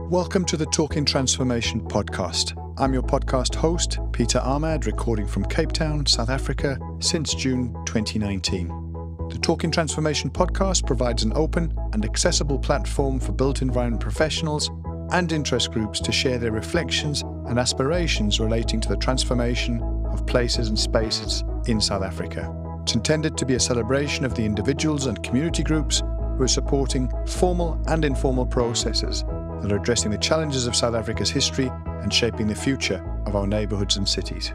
Welcome to the Talking Transformation podcast. I'm your podcast host, Peter Ahmad, recording from Cape Town, South Africa, since June 2019. The Talking Transformation podcast provides an open and accessible platform for built environment professionals and interest groups to share their reflections and aspirations relating to the transformation of places and spaces in South Africa. It's intended to be a celebration of the individuals and community groups who are supporting formal and informal processes that are addressing the challenges of South Africa's history and shaping the future of our neighbourhoods and cities.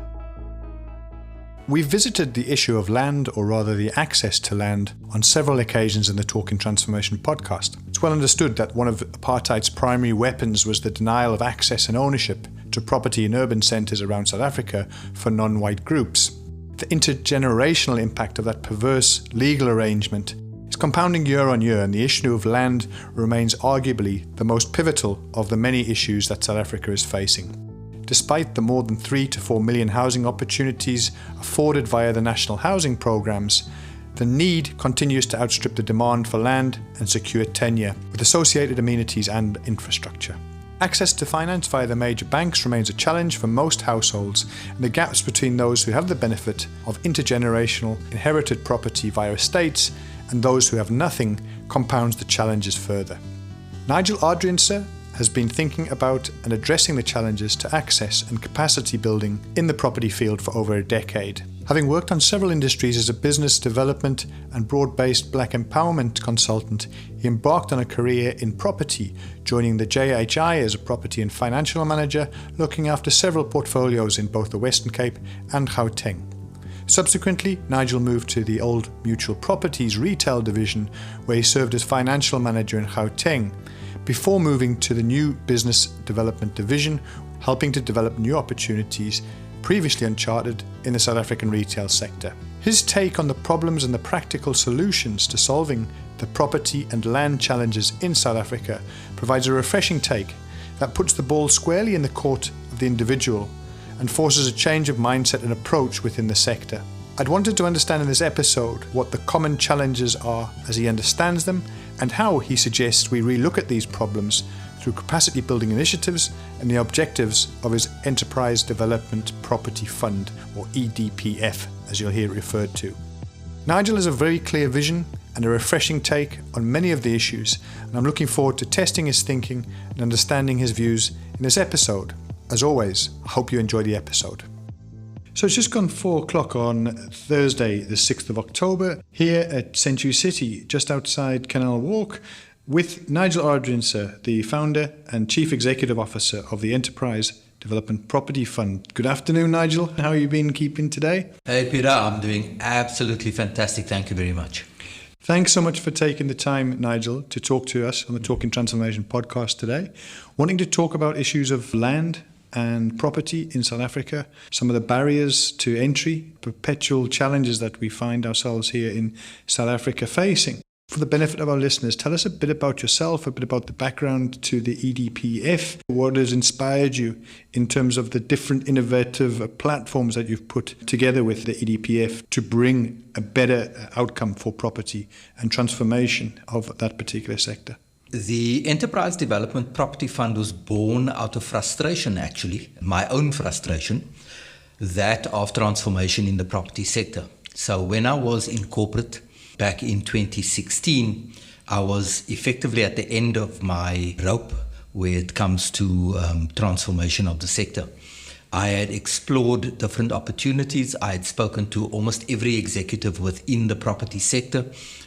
We've visited the issue of land, or rather the access to land, on several occasions in the Talking Transformation podcast. It's well understood that one of apartheid's primary weapons was the denial of access and ownership to property in urban centres around South Africa for non-white groups. The intergenerational impact of that perverse legal arrangement is compounding year on year, and the issue of land remains arguably the most pivotal of the many issues that South Africa is facing. Despite the more than 3 to 4 million housing opportunities afforded via the national housing programs, the need continues to outstrip the demand for land and secure tenure, with associated amenities and infrastructure. Access to finance via the major banks remains a challenge for most households, and the gaps between those who have the benefit of intergenerational inherited property via estates and those who have nothing compounds the challenges further. Nigel Adriaanse has been thinking about and addressing the challenges to access and capacity building in the property field for over a decade. Having worked on several industries as a business development and broad-based black empowerment consultant, he embarked on a career in property, joining the JHI as a property and financial manager, looking after several portfolios in both the Western Cape and Gauteng. Subsequently, Nigel moved to the old Mutual Properties retail division, where he served as financial manager in Gauteng, before moving to the new business development division, helping to develop new opportunities previously uncharted in the South African retail sector. His take on the problems and the practical solutions to solving the property and land challenges in South Africa provides a refreshing take that puts the ball squarely in the court of the individual and forces a change of mindset and approach within the sector. I'd wanted to understand in this episode what the common challenges are as he understands them, and how he suggests we relook at these problems through capacity building initiatives and the objectives of his Enterprise Development Property Fund, or EDPF, as you'll hear it referred to. Nigel has a very clear vision and a refreshing take on many of the issues, and I'm looking forward to testing his thinking and understanding his views in this episode. As always, I hope you enjoy the episode. So it's just gone 4 o'clock on Thursday, the 6th of October, here at Century City, just outside Canal Walk, with Nigel Adriaanse, the founder and chief executive officer of the Enterprise Development Property Fund. Good afternoon, Nigel. How have you been keeping today? Hey, Peter. I'm doing absolutely fantastic. Thank you very much. Thanks so much for taking the time, Nigel, to talk to us on the Talking Transformation podcast today. Wanting to talk about issues of land and property in South Africa, some of the barriers to entry, perpetual challenges that we find ourselves here in South Africa facing. For the benefit of our listeners, tell us a bit about yourself, a bit about the background to the EDPF, what has inspired you in terms of the different innovative platforms that you've put together with the EDPF to bring a better outcome for property and transformation of that particular sector. The Enterprise Development Property Fund was born out of frustration, actually, my own frustration, that of transformation in the property sector. So when I was in corporate back in 2016, I was effectively at the end of my rope where it comes to transformation of the sector. I had explored different opportunities. I had spoken to almost every executive within the property sector,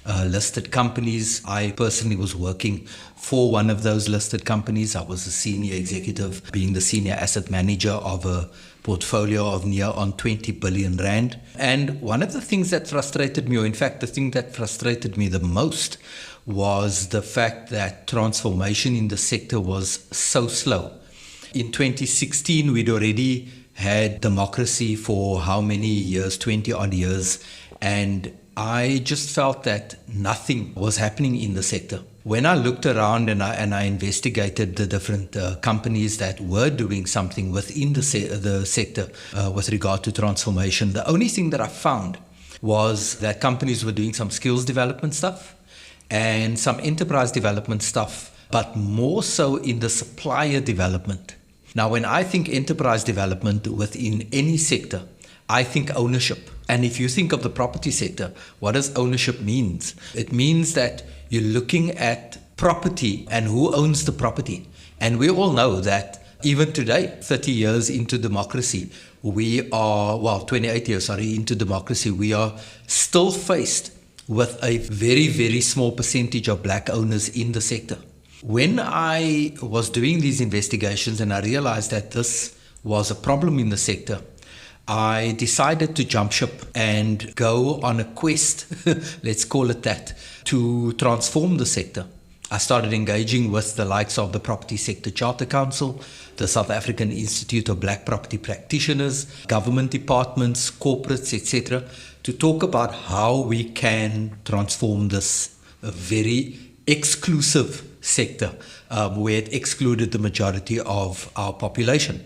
listed companies. I personally was working for one of those listed companies. I was a senior executive, being the senior asset manager of a portfolio of near on 20 billion rand. And one of the things that frustrated me, or in fact the thing that frustrated me the most, was the fact that transformation in the sector was so slow. In 2016, we'd already had democracy for how many years, 20 odd years, and I just felt that nothing was happening in the sector. When I looked around and I investigated the different companies that were doing something within the sector with regard to transformation, the only thing that I found was that companies were doing some skills development stuff, and some enterprise development stuff, but more so in the supplier development. Now, when I think enterprise development within any sector, I think ownership. And if you think of the property sector, what does ownership mean? It means that you're looking at property and who owns the property. And we all know that even today, 30 years into democracy, 28 years, into democracy, we are still faced with a very, very small percentage of black owners in the sector. When I was doing these investigations and I realized that this was a problem in the sector, I decided to jump ship and go on a quest, let's call it that, to transform the sector. I started engaging with the likes of the Property Sector Charter Council, the South African Institute of Black Property Practitioners, government departments, corporates, etc., to talk about how we can transform this very exclusive sector where it excluded the majority of our population.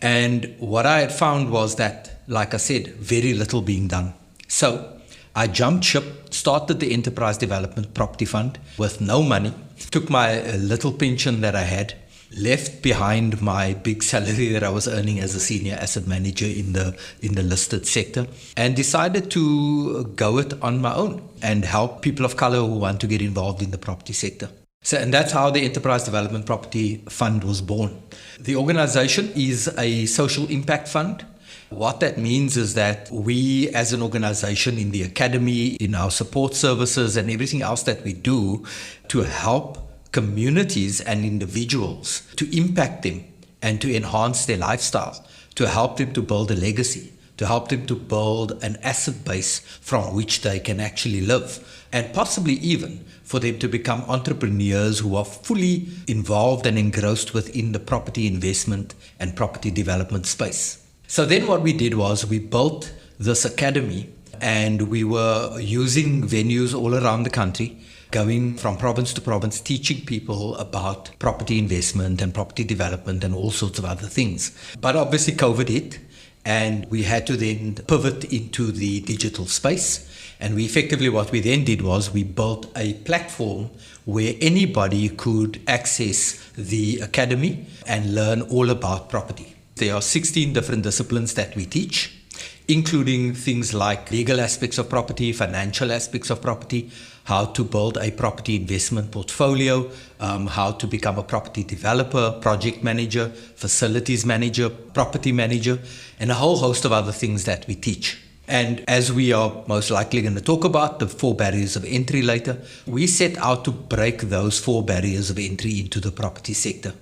And what I had found was that, like I said, very little being done. So I jumped ship, started the Enterprise Development Property Fund with no money, took my little pension that I had, left behind my big salary that I was earning as a senior asset manager in the listed sector, and decided to go it on my own and help people of color who want to get involved in the property sector. And that's how the Enterprise Development Property Fund was born. The organization is a social impact fund. What that means is that we as an organization in the academy, in our support services and everything else that we do to help communities and individuals, to impact them and to enhance their lifestyle, to help them to build a legacy, to help them to build an asset base from which they can actually live, and possibly even for them to become entrepreneurs who are fully involved and engrossed within the property investment and property development space. So then what we did was we built this academy, and we were using venues all around the country, going from province to province, teaching people about property investment and property development and all sorts of other things. But obviously COVID hit, and we had to then pivot into the digital space. And what we then did was we built a platform where anybody could access the academy and learn all about property. There are 16 different disciplines that we teach, including things like legal aspects of property, financial aspects of property, how to build a property investment portfolio, how to become a property developer, project manager, facilities manager, property manager, and a whole host of other things that we teach. And as we are most likely going to talk about the 4 barriers of entry later, we set out to break those 4 barriers of entry into the property sector.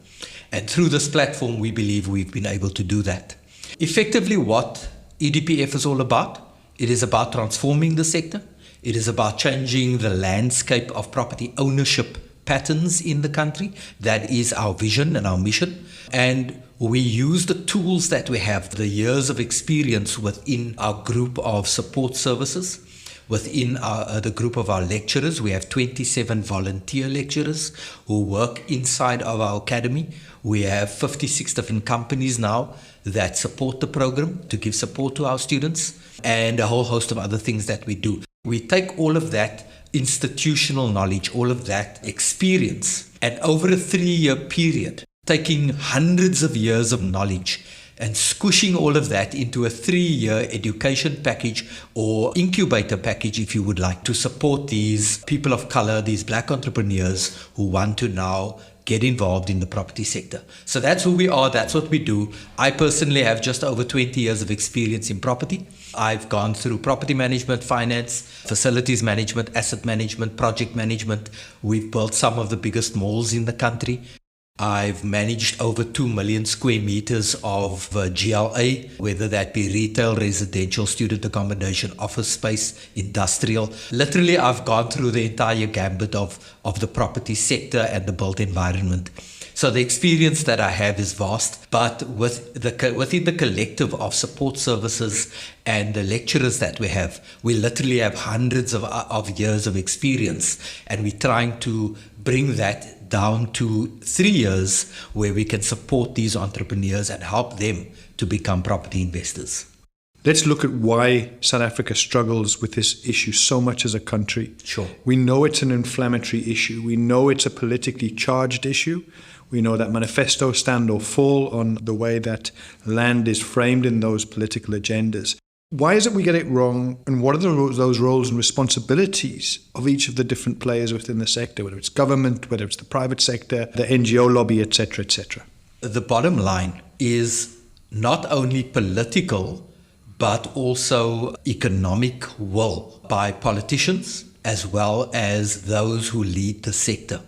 And through this platform, we believe we've been able to do that. Effectively, what EDPF is all about, it is about transforming the sector. It is about changing the landscape of property ownership patterns in the country. That is our vision and our mission. And we use the tools that we have, the years of experience within our group of support services, within the group of our lecturers. We have 27 volunteer lecturers who work inside of our academy. We have 56 different companies now that support the program to give support to our students, and a whole host of other things that we do. We take all of that institutional knowledge, all of that experience, and over a 3-year period, taking hundreds of years of knowledge and squishing all of that into a 3-year education package or incubator package, if you would like, to support these people of color, these black entrepreneurs who want to now get involved in the property sector. So that's who we are, that's what we do. I personally have just over 20 years of experience in property. I've gone through property management, finance, facilities management, asset management, project management. We've built some of the biggest malls in the country. I've managed over 2 million square meters of GLA, whether that be retail, residential, student accommodation, office space, industrial. Literally, I've gone through the entire gambit of the property sector and the built environment. So the experience that I have is vast, but within the collective of support services and the lecturers that we have, we literally have hundreds of years of experience, and we're trying to bring that down to 3 years where we can support these entrepreneurs and help them to become property investors. Let's look at why South Africa struggles with this issue so much as a country. Sure. We know it's an inflammatory issue. We know it's a politically charged issue. We know that manifestos stand or fall on the way that land is framed in those political agendas. Why is it we get it wrong, and what are those roles and responsibilities of each of the different players within the sector, whether it's government, whether it's the private sector, the NGO lobby, etc., etc.? The bottom line is not only political, but also economic will by politicians as well as those who lead the sector.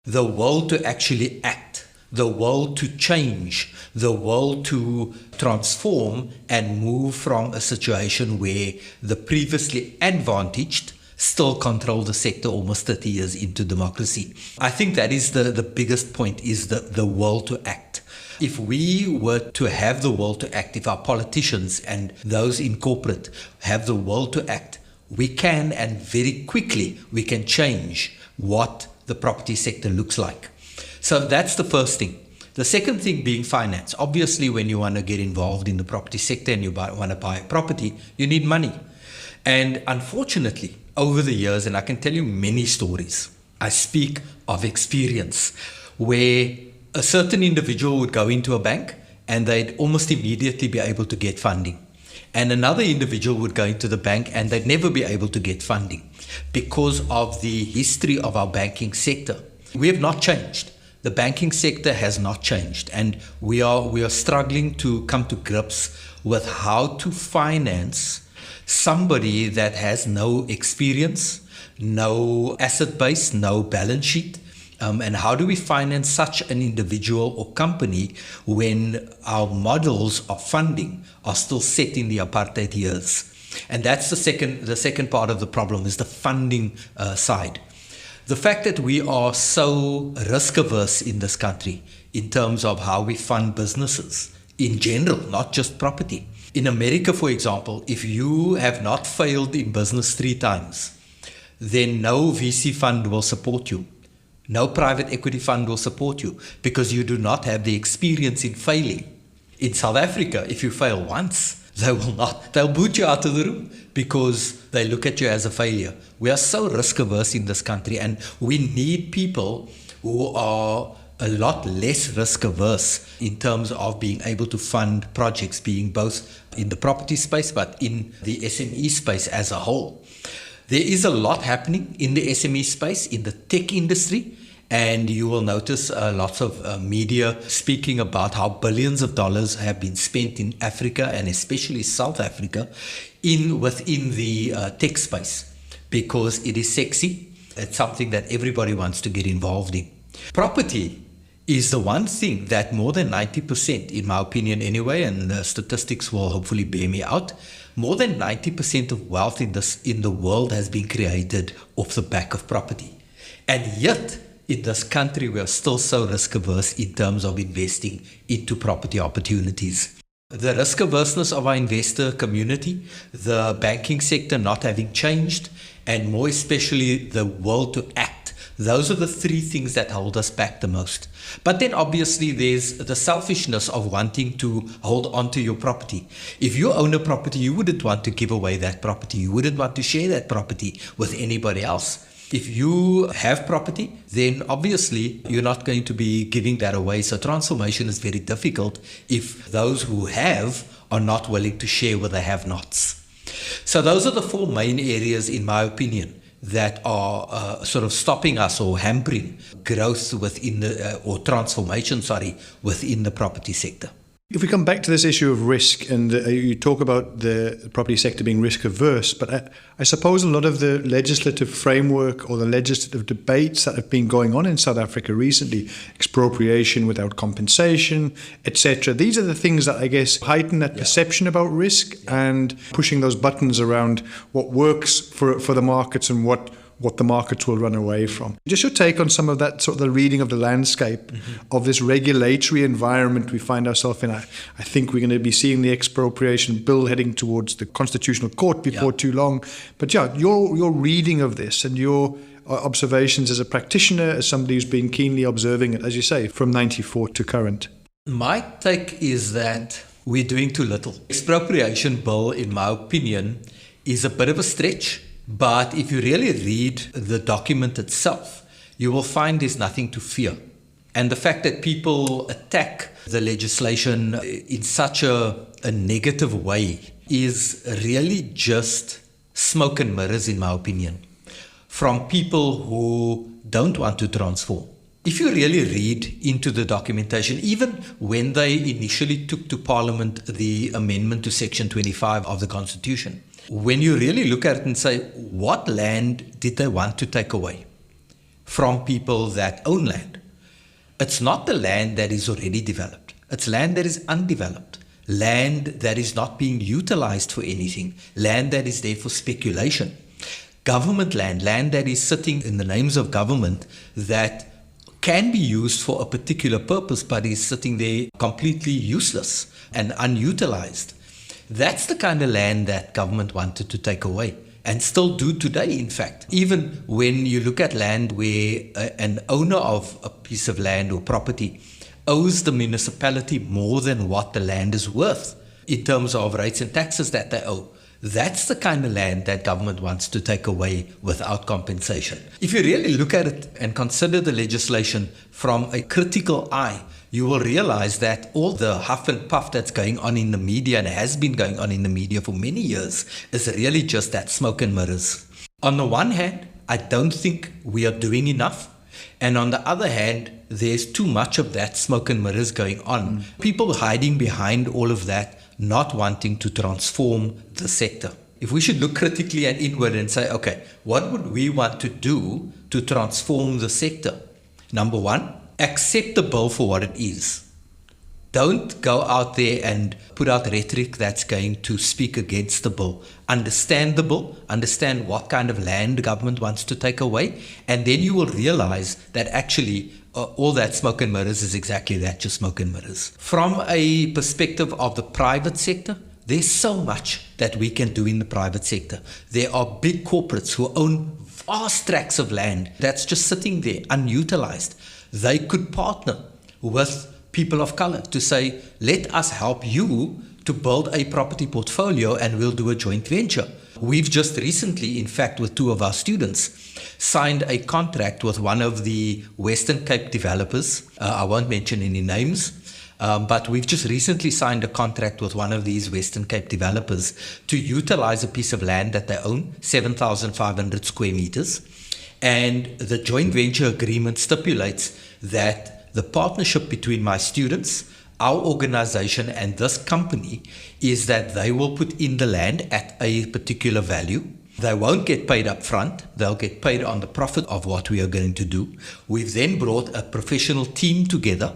The will to actually act, the will to change, the will to transform and move from a situation where the previously advantaged still control the sector almost 30 years into democracy. I think that is the biggest point, is the will to act. If we were to have the will to act, if our politicians and those in corporate have the will to act, we can, and very quickly, we can change what the property sector looks like. So that's the first thing. The second thing being finance. Obviously, when you want to get involved in the property sector and you want to buy a property, you need money. And unfortunately, over the years, and I can tell you many stories, I speak of experience, where a certain individual would go into a bank and they'd almost immediately be able to get funding. And another individual would go into the bank and they'd never be able to get funding because of the history of our banking sector. We have not changed. The banking sector has not changed, and we are struggling to come to grips with how to finance somebody that has no experience, no asset base, no balance sheet. And how do we finance such an individual or company when our models of funding are still set in the apartheid years? And that's the second part of the problem, is the funding side. The fact that we are so risk averse in this country in terms of how we fund businesses in general, not just property. In America, for example, if you have not failed in business 3 times, then no VC fund will support you. No private equity fund will support you because you do not have the experience in failing. In South Africa, if you fail once, they'll boot you out of the room because they look at you as a failure. We are so risk averse in this country, and we need people who are a lot less risk averse in terms of being able to fund projects, being both in the property space but in the SME space as a whole. There is a lot happening in the SME space, in the tech industry, and you will notice lots of media speaking about how billions of dollars have been spent in Africa, and especially South Africa, within the tech space, because it is sexy. It's something that everybody wants to get involved in. Property is the one thing that more than 90%, in my opinion anyway, and the statistics will hopefully bear me out, more than 90% of wealth in the world has been created off the back of property. And yet, in this country, we are still so risk averse in terms of investing into property opportunities. The risk averseness of our investor community, the banking sector not having changed, and more especially the will to act. Those are the 3 things that hold us back the most. But then obviously there's the selfishness of wanting to hold on to your property. If you own a property, you wouldn't want to give away that property. You wouldn't want to share that property with anybody else. If you have property, then obviously you're not going to be giving that away. So transformation is very difficult if those who have are not willing to share with the have-nots. So those are the 4 main areas, in my opinion, that are sort of stopping us or hampering growth within or transformation, within the property sector. If we come back to this issue of risk, and you talk about the property sector being risk averse, but I suppose a lot of the legislative framework or the legislative debates that have been going on in South Africa recently, expropriation without compensation, etc., these are the things that I guess heighten that perception about risk and pushing those buttons around what works for the markets and what the markets will run away from. Just your take on some of that, sort of the reading of the landscape of this regulatory environment we find ourselves in. I think we're going to be seeing the expropriation bill heading towards the Constitutional Court before too long. But your reading of this and your observations as a practitioner, as somebody who's been keenly observing it, as you say, from 94 to current. My take is that we're doing too little. Expropriation bill, in my opinion, is a bit of a stretch, but if you really read the document itself, you will find there's nothing to fear. And the fact that people attack the legislation in such a negative way is really just smoke and mirrors, in my opinion, from people who don't want to transform. If you really read into the documentation, even when they initially took to Parliament the amendment to Section 25 of the Constitution, when you really look at it and say, what land did they want to take away from people that own land? It's not the land that is already developed. It's land that is undeveloped, land that is not being utilized for anything, land that is there for speculation. Government land, land that is sitting in the names of government that can be used for a particular purpose, but is sitting there completely useless and unutilized. That's the kind of land that government wanted to take away, and still do today, in fact. Even when you look at land where an owner of a piece of land or property owes the municipality more than what the land is worth in terms of rates and taxes that they owe. That's the kind of land that government wants to take away without compensation. If you really look at it and consider the legislation from a critical eye, you will realize that all the huff and puff that's going on in the media and has been going on in the media for many years is really just that smoke and mirrors. On the one hand, I don't think we are doing enough. And on the other hand, there's too much of that smoke and mirrors going on. People hiding behind all of that, not wanting to transform the sector. If we should look critically and inward and say, okay, what would we want to do to transform the sector? Number one, accept the bill for what it is. Don't go out there and put out rhetoric that's going to speak against the bill. Understand the bill, understand what kind of land government wants to take away, and then you will realize that actually all that smoke and mirrors is exactly that, just smoke and mirrors. From a perspective of the private sector, there's so much that we can do in the private sector. There are big corporates who own vast tracts of land that's just sitting there unutilized. They could partner with people of color to say, let us help you to build a property portfolio and we'll do a joint venture. We've just recently, in fact, with two of our students, signed a contract with one of the Western Cape developers. I won't mention any names, but we've just recently signed a contract with one of these Western Cape developers to utilize a piece of land that they own, 7,500 square meters. And the joint venture agreement stipulates that the partnership between my students, our organization, and this company is that they will put in the land at a particular value. They won't get paid up front. They'll get paid on the profit of what we are going to do. We've then brought a professional team together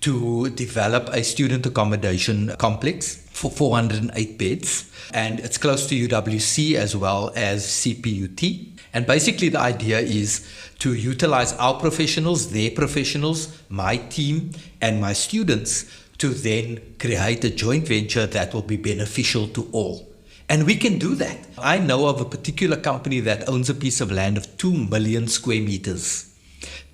to develop a student accommodation complex for 408 beds. And it's close to UWC as well as CPUT. And basically the idea is to utilize our professionals, their professionals, my team, and my students to then create a joint venture that will be beneficial to all. And we can do that. I know of a particular company that owns a piece of land of 2 million square meters.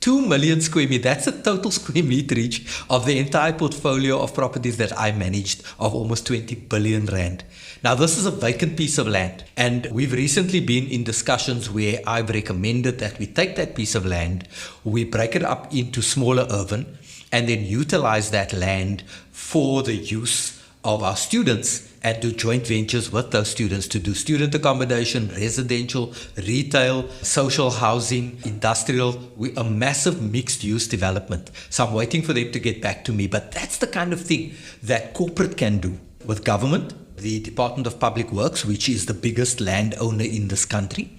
2 million square meters, that's the total square meterage of the entire portfolio of properties that I managed of almost 20 billion rand. Now this is a vacant piece of land, and we've recently been in discussions where I've recommended that we take that piece of land, we break it up into smaller urban, and then utilize that land for the use of our students and do joint ventures with those students to do student accommodation, residential, retail, social housing, industrial, a massive mixed use development. So I'm waiting for them to get back to me, but that's the kind of thing that corporate can do. With government, the Department of Public Works, which is the biggest landowner in this country,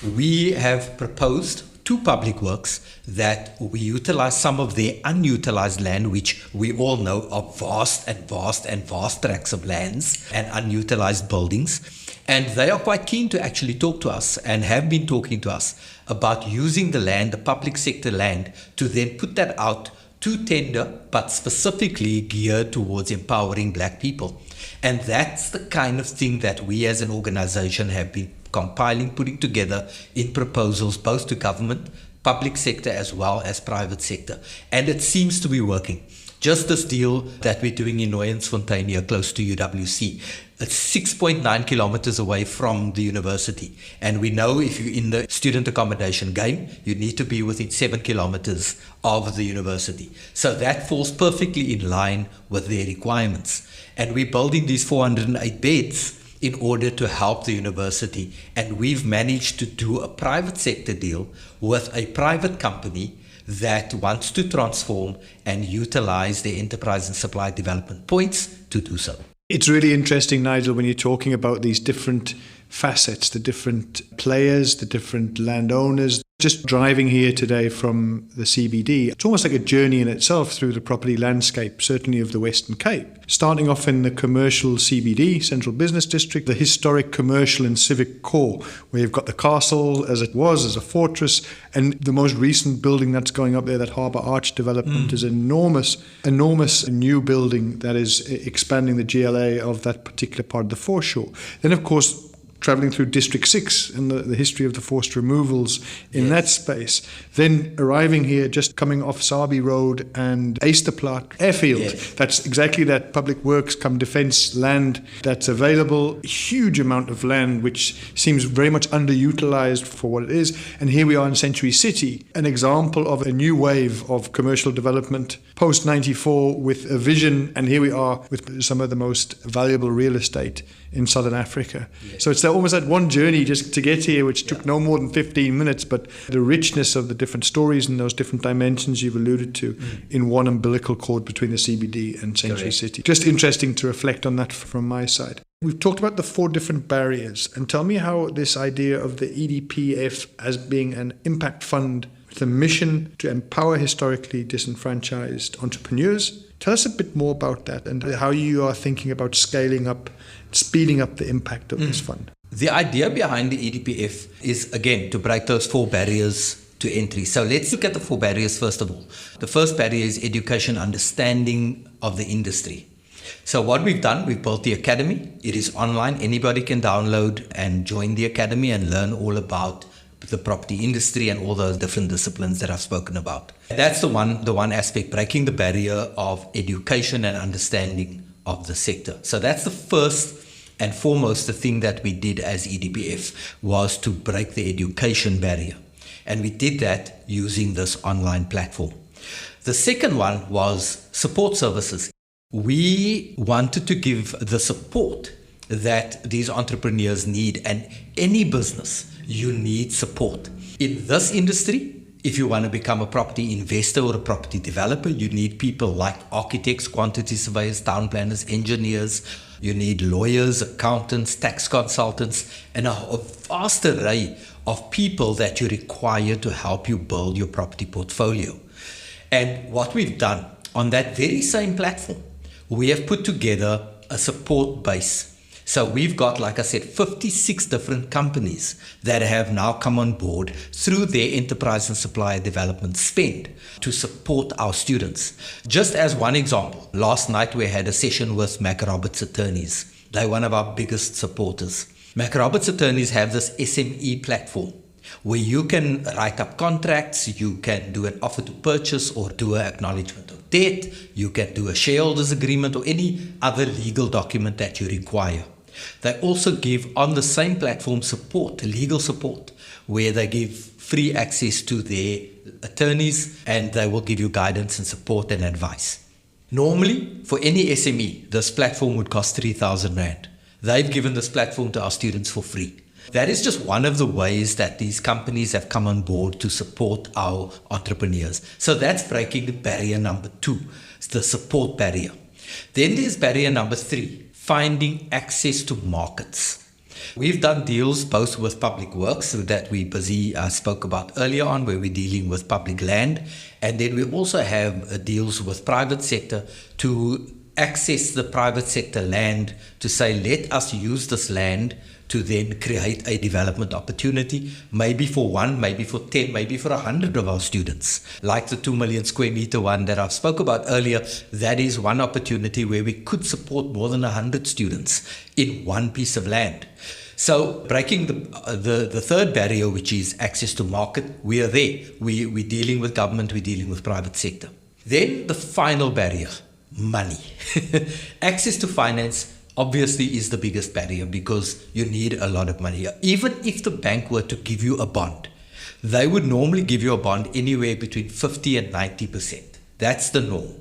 we have proposed to Public Works that we utilize some of their unutilized land, which we all know are vast tracts of lands and unutilized buildings. And they are quite keen to actually talk to us and have been talking to us about using the land, the public sector land, to then put that out to tender, but specifically geared towards empowering black people. And that's the kind of thing that we as an organization have been compiling, putting together in proposals, both to government, public sector, as well as private sector. And it seems to be working. Just this deal that we're doing in Nooiensfontein here, close to UWC. It's 6.9 kilometers away from the university. And we know if you're in the student accommodation game, you need to be within 7 kilometers of the university. So that falls perfectly in line with their requirements. And we're building these 408 beds in order to help the university. And we've managed to do a private sector deal with a private company that wants to transform and utilize their enterprise and supply development points to do so. It's really interesting, Nigel, when you're talking about these different facets, the different players, the different landowners. Just driving here today from the CBD, it's almost like a journey in itself through the property landscape, certainly of the Western Cape. Starting off in the commercial CBD, Central Business District, the historic commercial and civic core, where you've got the castle as it was, as a fortress, and the most recent building that's going up there, that Harbour Arch development, is enormous new building that is expanding the GLA of that particular part of the foreshore. Then, of course, travelling through District 6 and the history of the forced removals in that space. Then arriving here, just coming off Sabi Road and Eysterplaat Airfield. Yes. That's exactly that public works come defence land that's available. Huge amount of land which seems very much underutilised for what it is. And here we are in Century City, an example of a new wave of commercial development post-94 with a vision. And here we are with some of the most valuable real estate in Southern Africa. Yes. So it's almost that one journey just to get here, which took no more than 15 minutes, but the richness of the different stories and those different dimensions you've alluded to in one umbilical cord between the CBD and Century City. Just interesting to reflect on that from my side. We've talked about the 4 different barriers, and tell me how this idea of the EDPF as being an impact fund with a mission to empower historically disenfranchised entrepreneurs. Tell us a bit more about that and how you are thinking about scaling up, speeding up the impact of this fund. The idea behind the EDPF is, again, to break those 4 barriers to entry. So let's look at the 4 barriers first of all. The first barrier is education, understanding of the industry. So what we've done, we've built the academy. It is online. Anybody can download and join the academy and learn all about the property industry and all those different disciplines that I've spoken about. That's the one aspect, breaking the barrier of education and understanding of the sector. So that's the first and foremost, the thing that we did as EDPF was to break the education barrier. And we did that using this online platform. The second one was support services. We wanted to give the support that these entrepreneurs need, and any business, you need support. In this industry, if you want to become a property investor or a property developer, you need people like architects, quantity surveyors, town planners, engineers. You need lawyers, accountants, tax consultants, and a vast array of people that you require to help you build your property portfolio. And what we've done on that very same platform, we have put together a support base. So we've got, like I said, 56 different companies that have now come on board through their enterprise and supplier development spend to support our students. Just as one example, last night we had a session with Mac Roberts Attorneys. They're one of our biggest supporters. Mac Roberts Attorneys have this SME platform where you can write up contracts, you can do an offer to purchase or do an acknowledgement of debt, you can do a shareholders agreement or any other legal document that you require. They also give on the same platform support, legal support, where they give free access to their attorneys and they will give you guidance and support and advice. Normally, for any SME, this platform would cost 3,000 Rand. They've given this platform to our students for free. That is just one of the ways that these companies have come on board to support our entrepreneurs. So that's breaking the barrier number 2, the support barrier. Then there's barrier number 3. Finding access to markets. We've done deals both with public works that we spoke about earlier on, where we're dealing with public land, and then we also have deals with private sector to access the private sector land to say, let us use this land to then create a development opportunity, maybe for 1, maybe for 10, maybe for 100 of our students. Like the 2 million square meter one that I spoke about earlier, that is one opportunity where we could support more than 100 students in one piece of land. So breaking the third barrier, which is access to market, we are there. We're dealing with government, we're dealing with private sector. Then the final barrier, money. Access to finance obviously is the biggest barrier because you need a lot of money. Even if the bank were to give you a bond, they would normally give you a bond anywhere between 50 and 90%. That's the norm.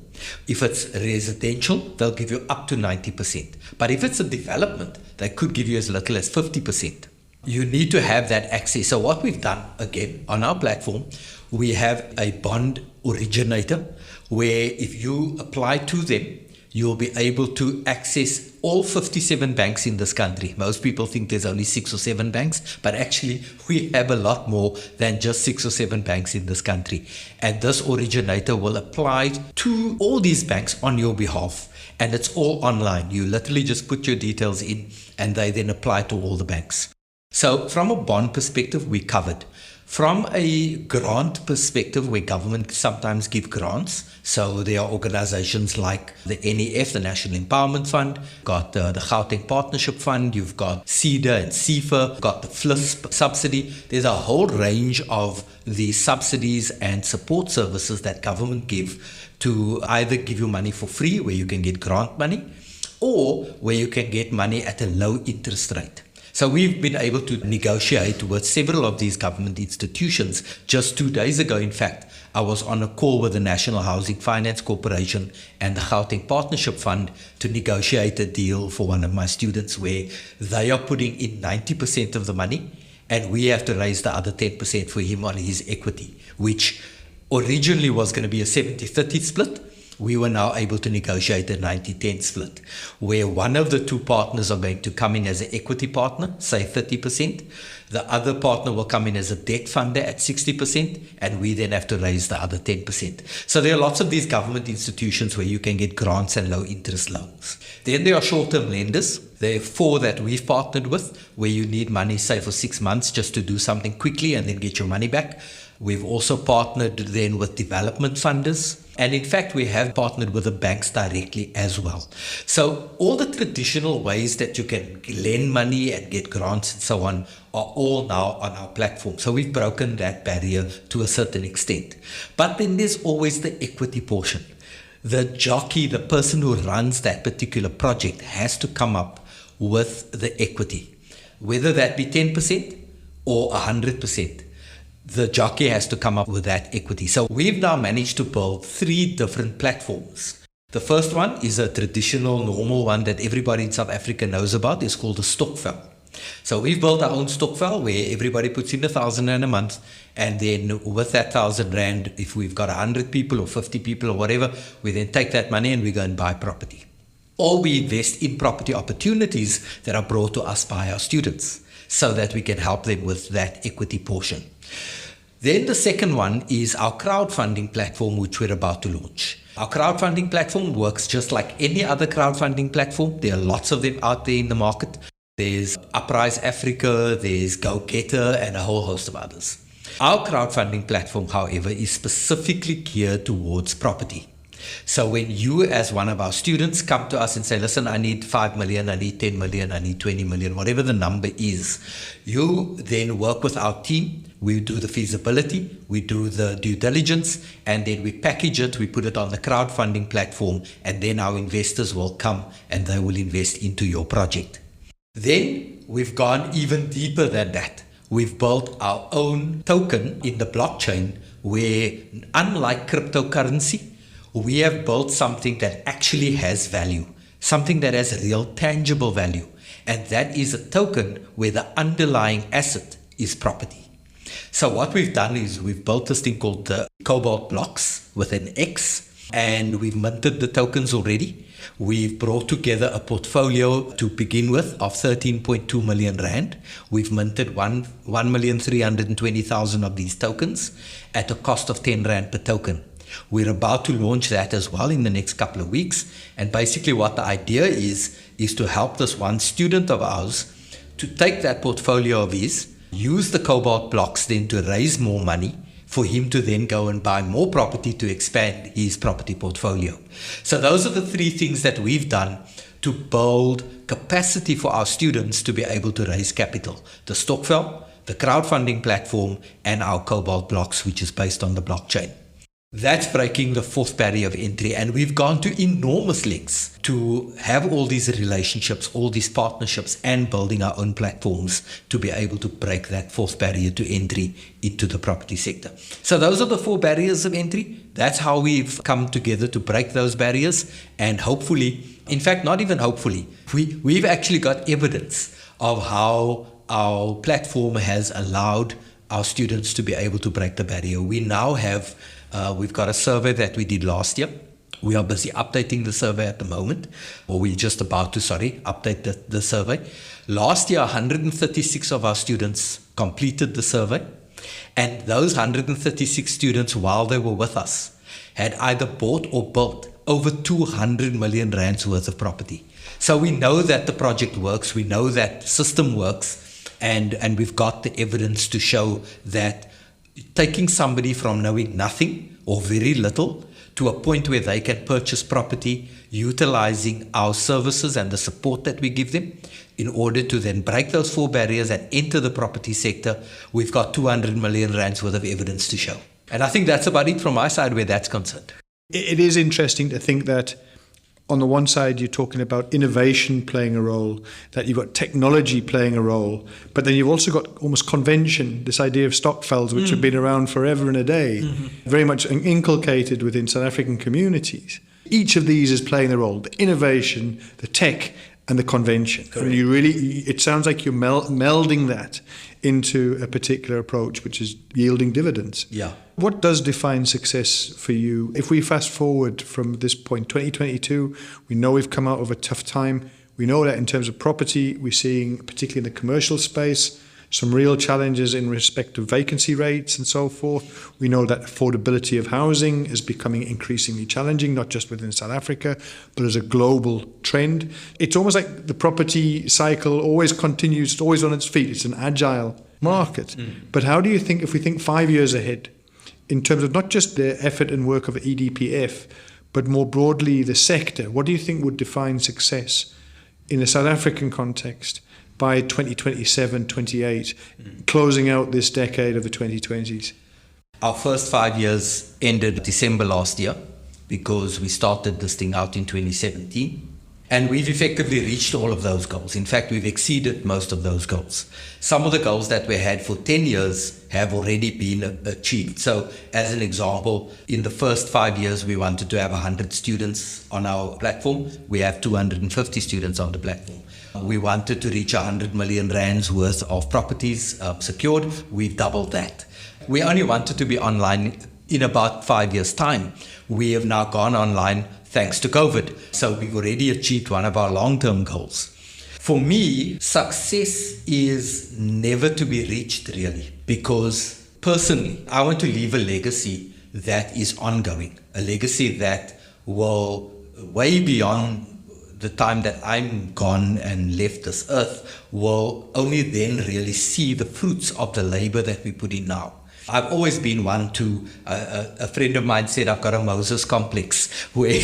If it's residential, they'll give you up to 90%. But if it's a development, they could give you as little as 50%. You need to have that access. So what we've done, again, on our platform, we have a bond originator where if you apply to them, you'll be able to access all 57 banks in this country. Most people think there's only 6 or 7 banks, but actually we have a lot more than just 6 or 7 banks in this country. And this originator will apply to all these banks on your behalf. And it's all online. You literally just put your details in and they then apply to all the banks. So from a bond perspective, we're covered. From a grant perspective, where government sometimes give grants, so there are organizations like the NEF, the National Empowerment Fund, got the Gauteng Partnership Fund, you've got CEDA and CIFA, got the FLISP subsidy. There's a whole range of the subsidies and support services that government give to either give you money for free, where you can get grant money, or where you can get money at a low interest rate. So we've been able to negotiate with several of these government institutions. Just 2 days ago, in fact, I was on a call with the National Housing Finance Corporation and the Gauteng Partnership Fund to negotiate a deal for one of my students where they are putting in 90% of the money and we have to raise the other 10% for him on his equity, which originally was going to be a 70-30 split. We were now able to negotiate a 90-10 split, where one of the two partners are going to come in as an equity partner, say 30%. The other partner will come in as a debt funder at 60%, and we then have to raise the other 10%. So there are lots of these government institutions where you can get grants and low interest loans. Then there are short-term lenders. There are 4 that we've partnered with, where you need money, say, for 6 months just to do something quickly and then get your money back. We've also partnered then with development funders. And in fact, we have partnered with the banks directly as well. So all the traditional ways that you can lend money and get grants and so on are all now on our platform. So we've broken that barrier to a certain extent. But then there's always the equity portion. The jockey, the person who runs that particular project, has to come up with the equity, whether that be 10% or 100%. The jockey has to come up with that equity. So we've now managed to build 3 different platforms. The first one is a traditional, normal one that everybody in South Africa knows about. It's called a stokvel. So we've built our own stokvel where everybody puts in 1,000 rand a month, and then with that 1,000 rand, if we've got 100 people or 50 people or whatever, we then take that money and we go and buy property. Or we invest in property opportunities that are brought to us by our students so that we can help them with that equity portion. Then the second one is our crowdfunding platform, which we're about to launch. Our crowdfunding platform works just like any other crowdfunding platform. There are lots of them out there in the market. There's Uprise Africa, there's Go Getter, and a whole host of others. Our crowdfunding platform, however, is specifically geared towards property. So when you, as one of our students, come to us and say, listen, I need 5 million, I need 10 million, I need 20 million, whatever the number is, you then work with our team. We do the feasibility, we do the due diligence, and then we package it, we put it on the crowdfunding platform, and then our investors will come and they will invest into your project. Then we've gone even deeper than that. We've built our own token in the blockchain where, unlike cryptocurrency, we have built something that actually has value, something that has real tangible value. And that is a token where the underlying asset is property. So what we've done is we've built this thing called the Cobalt blocks with an X, and we've minted the tokens already. We've brought together a portfolio to begin with of 13.2 million rand. We've minted 1,320,000 of these tokens at a cost of 10 rand per token. We're about to launch that as well in the next couple of weeks. And basically what the idea is to help this one student of ours to take that portfolio of his, use the Cobalt blocks then to raise more money for him to then go and buy more property to expand his property portfolio. So those are the 3 things that we've done to build capacity for our students to be able to raise capital. The stokvel, the crowdfunding platform, and our Cobalt blocks, which is based on the blockchain. That's breaking the fourth barrier of entry. And we've gone to enormous lengths to have all these relationships, all these partnerships, and building our own platforms to be able to break that fourth barrier to entry into the property sector. So those are the four barriers of entry. That's how we've come together to break those barriers. And hopefully, in fact, not even hopefully, we've actually got evidence of how our platform has allowed our students to be able to break the barrier. We now have we've got a survey that we did last year. We are busy updating the survey at the moment, or we're just about to, update the survey. Last year, 136 of our students completed the survey. And those 136 students, while they were with us, had either bought or built over 200 million rands worth of property. So we know that the project works. We know that the system works. And we've got the evidence to show that taking somebody from knowing nothing or very little to a point where they can purchase property, utilizing our services and the support that we give them in order to then break those four barriers and enter the property sector, we've got 200 million rands worth of evidence to show. And I think that's about it from my side where that's concerned. It is interesting to think that on the one side, you're talking about innovation playing a role, that you've got technology playing a role, but then you've also got almost convention, this idea of Stokvels, which have been around forever and a day, very much inculcated within South African communities. Each of these is playing the role, the innovation, the tech, and the convention. I mean, it sounds like you're melding that into a particular approach, which is yielding dividends. Yeah. What does define success for you? If we fast forward from this point, 2022, we know we've come out of a tough time. We know that in terms of property, we're seeing, particularly in the commercial space, some real challenges in respect of vacancy rates and so forth. We know that affordability of housing is becoming increasingly challenging, not just within South Africa, but as a global trend. It's almost like the property cycle always continues, it's always on its feet. It's an agile market. But how do you think, if we think 5 years ahead, in terms of not just the effort and work of EDPF, but more broadly the sector, what do you think would define success in a South African context by 2027, 28, closing out this decade of the 2020s? Our first 5 years ended December last year because we started this thing out in 2017. And we've effectively reached all of those goals. In fact, we've exceeded most of those goals. Some of the goals that we had for 10 years have already been achieved. So as an example, in the first 5 years, we wanted to have 100 students on our platform. We have 250 students on the platform. We wanted to reach 100 million rands worth of properties secured. We've doubled that. We only wanted to be online in about 5 years' time. We have now gone online thanks to COVID. So we've already achieved one of our long-term goals. For me, success is never to be reached, really, because personally, I want to leave a legacy that is ongoing, a legacy that will, way beyond the time that I'm gone and left this earth, will only then really see the fruits of the labor that we put in now. I've always been one to, a friend of mine said, I've got a Moses complex where,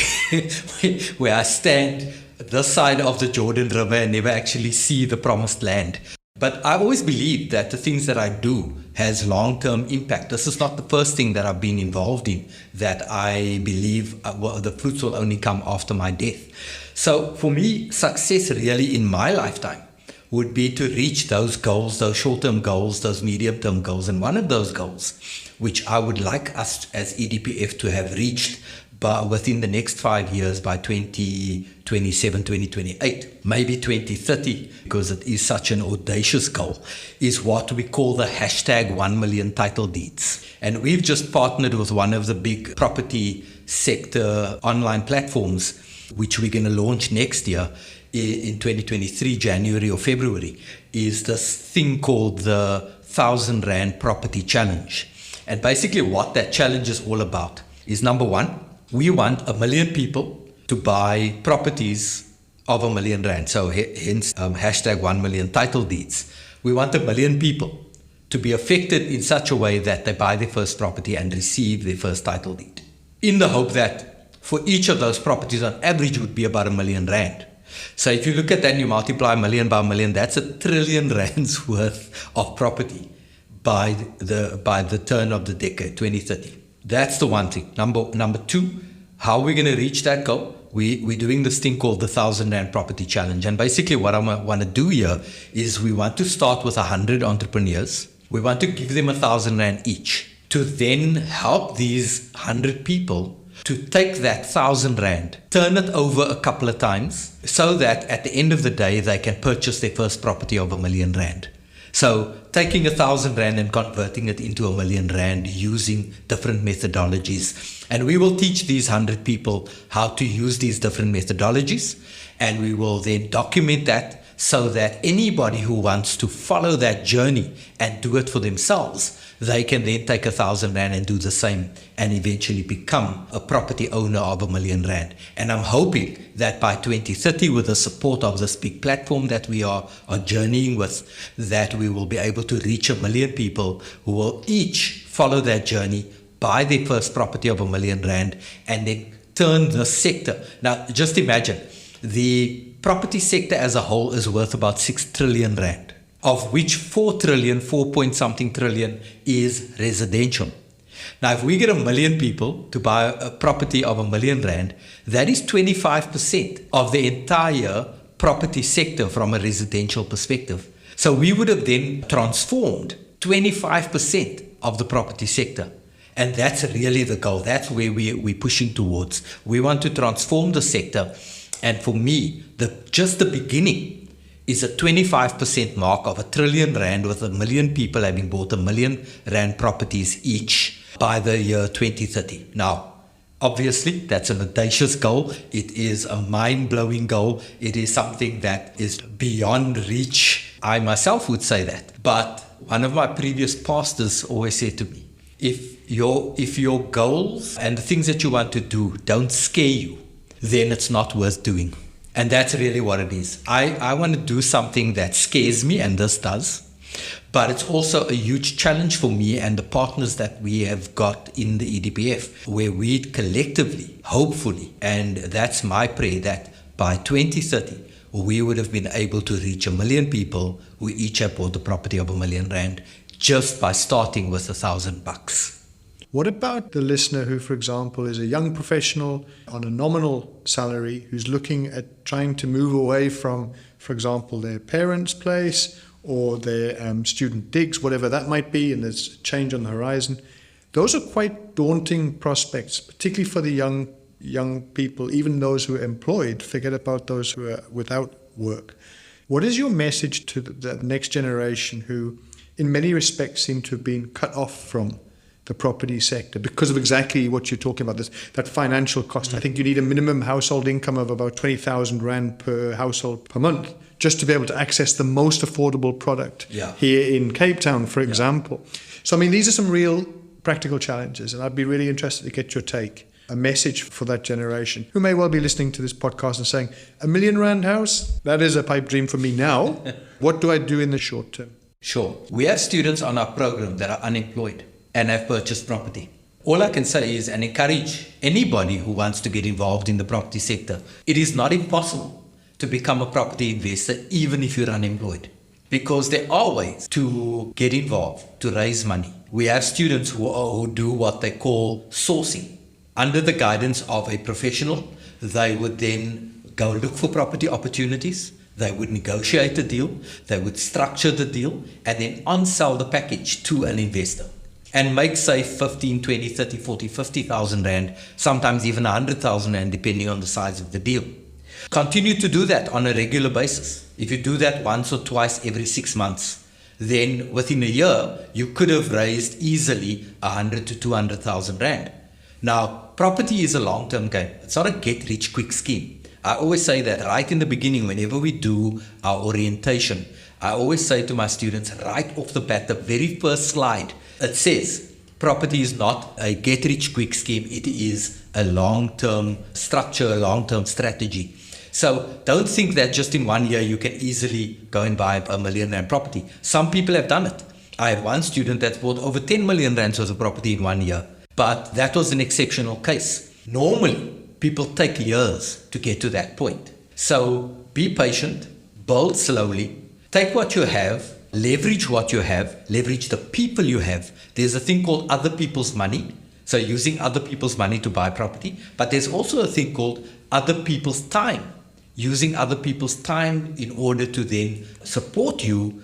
where I stand this side of the Jordan River and never actually see the promised land. But I always believe that the things that I do has long-term impact. This is not the first thing that I've been involved in that I believe the fruits will only come after my death. So for me, success really in my lifetime would be to reach those goals, those short-term goals, those medium-term goals. And one of those goals, which I would like us as EDPF to have reached within the next 5 years by 2027, 2028, maybe 2030, because it is such an audacious goal, is what we call the hashtag 1 million title deeds. And we've just partnered with one of the big property sector online platforms, which we're going to launch next year in 2023, January or February, is this thing called the 1,000 Rand Property Challenge. And basically what that challenge is all about is, number one, we want 1 million people to buy properties of 1 million rand. So hence hashtag 1 million title deeds. We want 1 million people to be affected in such a way that they buy their first property and receive their first title deed, in the hope that for each of those properties on average would be about 1 million rand. So if you look at that and you multiply 1 million by 1 million, that's 1 trillion rands worth of property by the turn of the decade, 2030. That's the one thing. Number two, how are we going to reach that goal? We're doing this thing called the 1,000 Rand Property Challenge. And basically what I want to do here is we want to start with 100 entrepreneurs. We want to give them 1,000 Rand each to then help these 100 people to take that 1,000 Rand, turn it over a couple of times so that at the end of the day, they can purchase their first property of 1 million Rand. So taking 1,000 Rand and converting it into 1 million Rand using different methodologies. And we will teach these 100 people how to use these different methodologies. And we will then document that so that anybody who wants to follow that journey and do it for themselves, they can then take 1,000 Rand and do the same and eventually become a property owner of 1 million Rand. And I'm hoping that by 2030, with the support of this big platform that we are journeying with, that we will be able to reach 1 million people who will each follow that journey, buy their first property of 1 million Rand, and then turn the sector. Now, just imagine, the property sector as a whole is worth about 6 trillion Rand, of which 4 point something trillion is residential. Now, if we get 1 million people to buy a property of 1 million Rand, that is 25% of the entire property sector from a residential perspective. So we would have then transformed 25% of the property sector. And that's really the goal. That's where we're pushing towards. We want to transform the sector. And for me, just the beginning is a 25% mark of 1 trillion Rand, with 1 million people having bought 1 million Rand properties each by the year 2030. Now, obviously, that's an audacious goal. It is a mind-blowing goal. It is something that is beyond reach. I myself would say that. But one of my previous pastors always said to me, if your goals and the things that you want to do don't scare you, then it's not worth doing. And that's really what it is. I want to do something that scares me, and this does. But it's also a huge challenge for me and the partners that we have got in the EDPF, where we collectively, hopefully, and that's my prayer, that by 2030, we would have been able to reach 1 million people who each have bought the property of 1 million Rand just by starting with $1,000. What about the listener who, for example, is a young professional on a nominal salary who's looking at trying to move away from, for example, their parents' place or their student digs, whatever that might be, and there's change on the horizon? Those are quite daunting prospects, particularly for the young people, even those who are employed. Forget about those who are without work. What is your message to the next generation who, in many respects, seem to have been cut off from the property sector because of exactly what you're talking about, that financial cost? I think you need a minimum household income of about 20,000 Rand per household per month just to be able to access the most affordable product here in Cape Town, for example. So, I mean, these are some real practical challenges, and I'd be really interested to get your take, a message for that generation who may well be listening to this podcast and saying, 1 million Rand house, that is a pipe dream for me now. What do I do in the short term? Sure. We have students on our program that are unemployed and have purchased property. All I can say is, and encourage anybody who wants to get involved in the property sector, it is not impossible to become a property investor even if you're unemployed, because there are ways to get involved, to raise money. We have students who do what they call sourcing. Under the guidance of a professional, they would then go look for property opportunities. They would negotiate a deal, they would structure the deal, and then on-sell the package to an investor and make, say, 15, 20, 30, 40, 50,000 Rand, sometimes even 100,000 Rand, depending on the size of the deal. Continue to do that on a regular basis. If you do that once or twice every 6 months, then within a year, you could have raised easily 100 to 200,000 Rand. Now, property is a long-term game. It's not a get-rich-quick scheme. I always say that right in the beginning, whenever we do our orientation, I always say to my students, right off the bat, the very first slide, it says, property is not a get-rich-quick scheme. It is a long-term structure, a long-term strategy. So don't think that just in 1 year you can easily go and buy 1 million Rand property. Some people have done it. I have one student that's bought over 10 million Rands worth of property in 1 year. But that was an exceptional case. Normally, people take years to get to that point. So be patient, build slowly, take what you have, leverage what you have, leverage the people you have. There's a thing called other people's money. So using other people's money to buy property. But there's also a thing called other people's time. Using other people's time in order to then support you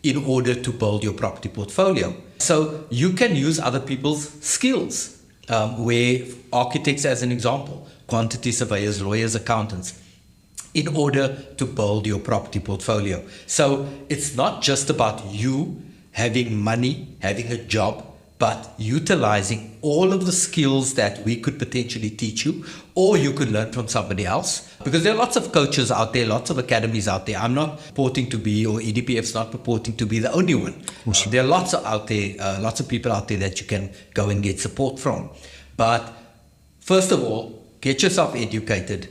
in order to build your property portfolio. So you can use other people's skills, where architects, as an example, quantity surveyors, lawyers, accountants, in order to build your property portfolio. So it's not just about you having money, having a job, but utilizing all of the skills that we could potentially teach you, or you could learn from somebody else. Because there are lots of coaches out there, lots of academies out there. I'm not purporting to be, or EDPF's not purporting to be the only one. Awesome. There are lots of people out there that you can go and get support from. But first of all, get yourself educated,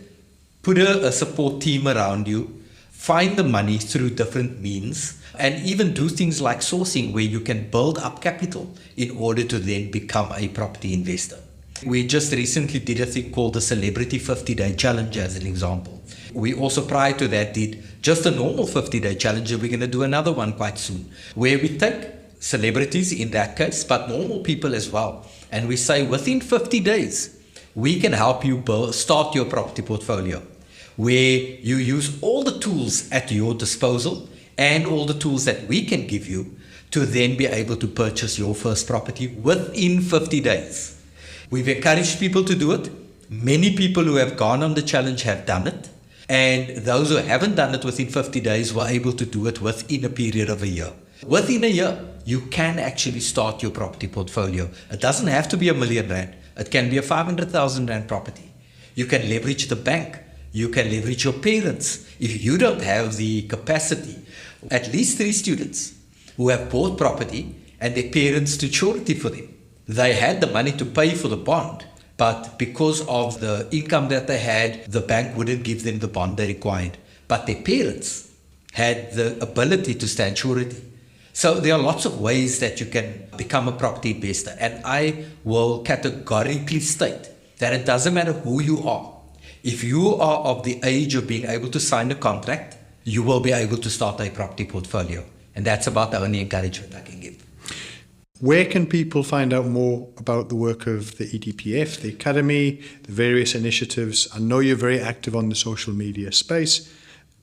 put a support team around you, find the money through different means, and even do things like sourcing, where you can build up capital in order to then become a property investor. We just recently did a thing called the Celebrity 50-Day Challenge, as an example. We also, prior to that, did just a normal 50-day challenge, and we're going to do another one quite soon, where we take celebrities in that case, but normal people as well, and we say within 50 days, we can help you start your property portfolio, where you use all the tools at your disposal and all the tools that we can give you to then be able to purchase your first property within 50 days. We've encouraged people to do it. Many people who have gone on the challenge have done it. And those who haven't done it within 50 days were able to do it within a period of a year. Within a year, you can actually start your property portfolio. It doesn't have to be R1 million. It can be a 500,000 rand property. You can leverage the bank. You can leverage your parents. If you don't have the capacity, at least 3 students who have bought property and their parents took surety for them. They had the money to pay for the bond, but because of the income that they had, the bank wouldn't give them the bond they required. But their parents had the ability to stand surety. So there are lots of ways that you can become a property investor. And I will categorically state that it doesn't matter who you are. If you are of the age of being able to sign a contract, you will be able to start a property portfolio. And that's about the only encouragement I can give. Where can people find out more about the work of the EDPF, the Academy, the various initiatives? I know you're very active on the social media space.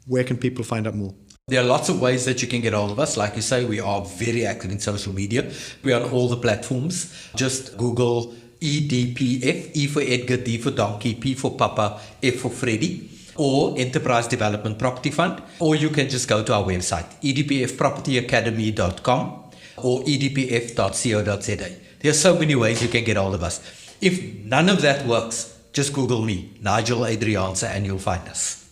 Where can people find out more? There are lots of ways that you can get hold of us. Like you say, we are very active in social media. We are on all the platforms. Just Google EDPF, E for Edgar, D for Donkey, P for Papa, F for Freddy, or Enterprise Development Property Fund. Or you can just go to our website, edpfpropertyacademy.com or edpf.co.za. There are so many ways you can get hold of us. If none of that works, just Google me, Nigel Adriaanse, and you'll find us.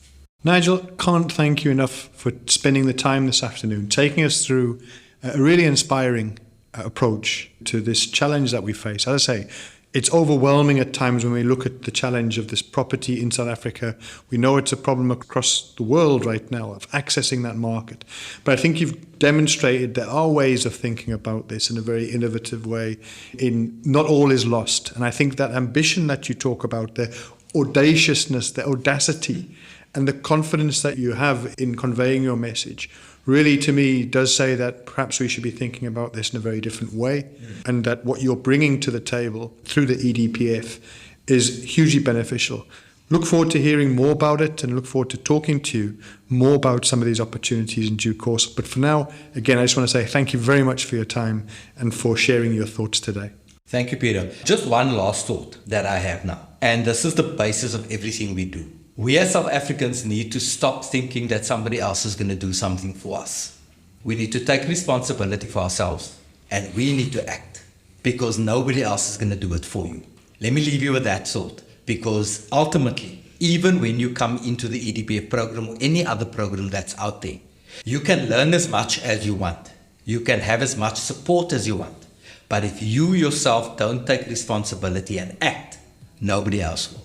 Nigel, can't thank you enough for spending the time this afternoon, taking us through a really inspiring approach to this challenge that we face. As I say, it's overwhelming at times when we look at the challenge of this property in South Africa. We know it's a problem across the world right now of accessing that market. But I think you've demonstrated there are ways of thinking about this in a very innovative way. Not all is lost. And I think that ambition that you talk about, the audaciousness, the audacity, and the confidence that you have in conveying your message really, to me, does say that perhaps we should be thinking about this in a very different way, and that what you're bringing to the table through the EDPF is hugely beneficial. Look forward to hearing more about it and look forward to talking to you more about some of these opportunities in due course. But for now, again, I just want to say thank you very much for your time and for sharing your thoughts today. Thank you, Peter. Just one last thought that I have now, and this is the basis of everything we do. We as South Africans need to stop thinking that somebody else is going to do something for us. We need to take responsibility for ourselves, and we need to act, because nobody else is going to do it for you. Let me leave you with that thought, because ultimately, even when you come into the EDPF program or any other program that's out there, you can learn as much as you want. You can have as much support as you want. But if you yourself don't take responsibility and act, nobody else will.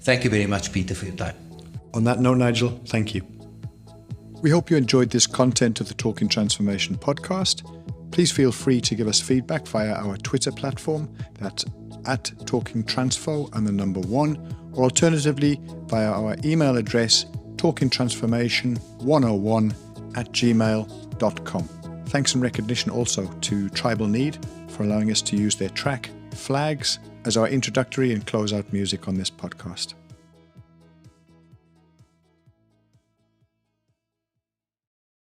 Thank you very much, Peter, for your time. On that note, Nigel, thank you. We hope you enjoyed this content of the Talking Transformation podcast. Please feel free to give us feedback via our Twitter platform, that's @TalkingTransfo and the number 1, or alternatively via our email address, talkingtransformation101@gmail.com. Thanks and recognition also to Tribal Need for allowing us to use their track, Flags, as our introductory and closeout music on this podcast.